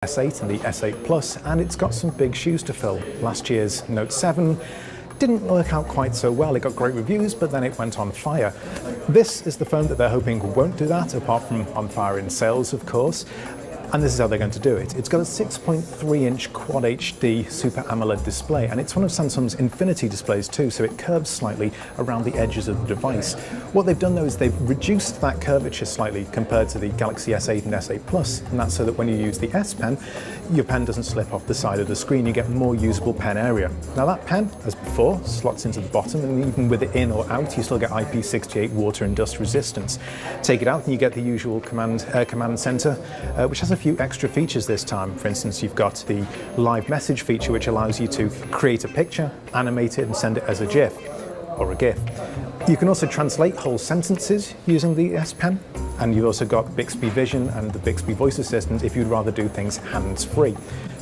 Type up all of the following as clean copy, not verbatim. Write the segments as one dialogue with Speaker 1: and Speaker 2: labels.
Speaker 1: S8 and the S8 Plus, and it's got some big shoes to fill. Last year's Note 7 didn't work out quite so well. It got great reviews, but then it went on fire. This is the phone that they're hoping won't do that, apart from on fire in sales, of course. And this is how they're going to do it. It's got a 6.3-inch Quad HD Super AMOLED display, and it's one of Samsung's Infinity displays too, so it curves slightly around the edges of the device. What they've done though is they've reduced that curvature slightly compared to the Galaxy S8 and S8 Plus, and that's so that when you use the S Pen, your pen doesn't slip off the side of the screen. You get more usable pen area. Now that pen, as before, slots into the bottom, and even with it in or out, you still get IP68 water and dust resistance. Take it out and you get the usual command center, which has a few extra features this time. For instance, you've got the live message feature, which allows you to create a picture, animate it, and send it as a GIF or a GIF. You can also translate whole sentences using the S Pen, and you've also got Bixby Vision and the Bixby Voice Assistant if you'd rather do things hands-free.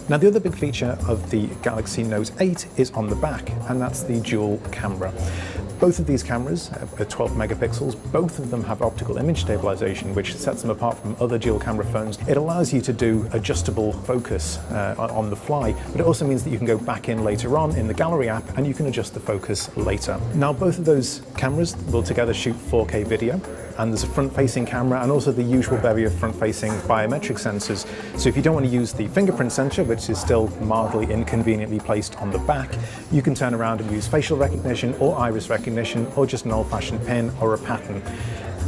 Speaker 1: Now, the other big feature of the Galaxy Note 8 is on the back, and that's the dual camera. Both of these cameras are 12 megapixels. Both of them have optical image stabilization, which sets them apart from other dual camera phones. It allows you to do adjustable focus on the fly, but it also means that you can go back in later on in the Gallery app and you can adjust the focus later. Now, both of those cameras will together shoot 4K video, and there's a front-facing camera and also the usual bevy of front-facing biometric sensors. So if you don't want to use the fingerprint sensor, which is still mildly inconveniently placed on the back, you can turn around and use facial recognition or iris recognition or just an old-fashioned pin or a pattern.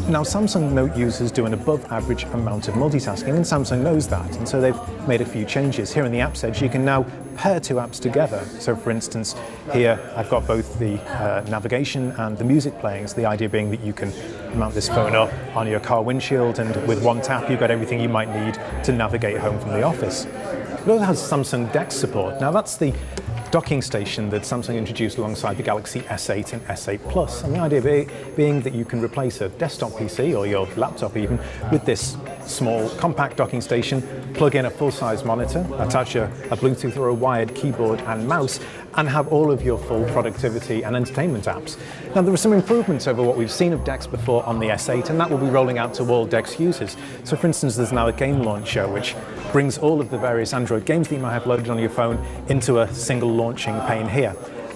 Speaker 1: Now, Samsung Note users do an above-average amount of multitasking, and Samsung knows that, and so they've made a few changes. Here in the Apps Edge, you can now pair two apps together. So, for instance, here I've got both the navigation and the music playing. So the idea being that you can mount this phone up on your car windshield, and with one tap, you've got everything you might need to navigate home from the office. It also has Samsung DeX support. Now, that's the docking station that Samsung introduced alongside the Galaxy S8 and S8 Plus. And the idea being that you can replace a desktop PC or your laptop even with this small compact docking station, plug in a full-size monitor, attach a Bluetooth or a wired keyboard and mouse, and have all of your full productivity and entertainment apps. Now, there are some improvements over what we've seen of DeX before on the S8, and that will be rolling out to all DeX users. So, for instance, there's now a game launcher which brings all of the various Android games that you might have loaded on your phone into a single launching pane here.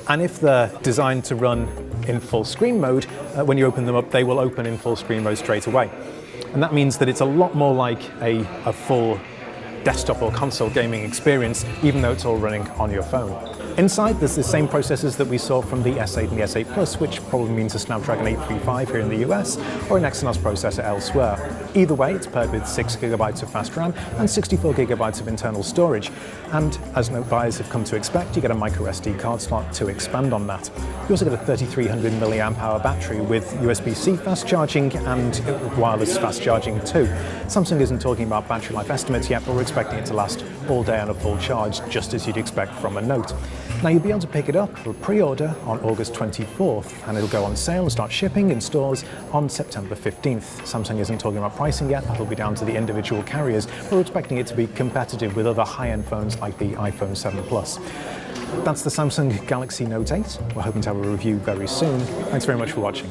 Speaker 1: And if they're designed to run in full screen mode, when you open them up, they will open in full screen mode straight away. And that means that it's a lot more like a full desktop or console gaming experience, even though it's all running on your phone. Inside, there's the same processors that we saw from the S8 and the S8 Plus, which probably means a Snapdragon 835 here in the US, or an Exynos processor elsewhere. Either way, it's paired with 6 GB of fast RAM and 64 GB of internal storage. And as Note buyers have come to expect, you get a micro SD card slot to expand on that. You also get a 3300 mAh battery with USB-C fast charging and wireless fast charging too. Samsung isn't talking about battery life estimates yet, but we're expecting it to last all day on a full charge, just as you'd expect from a Note. Now, you'll be able to pick it up for pre-order on August 24th, and it'll go on sale and start shipping in stores on September 15th. Samsung isn't talking about pricing yet. That'll be down to the individual carriers, but we're expecting it to be competitive with other high-end phones like the iPhone 7 Plus. That's the Samsung Galaxy Note 8. We're hoping to have a review very soon. Thanks very much for watching.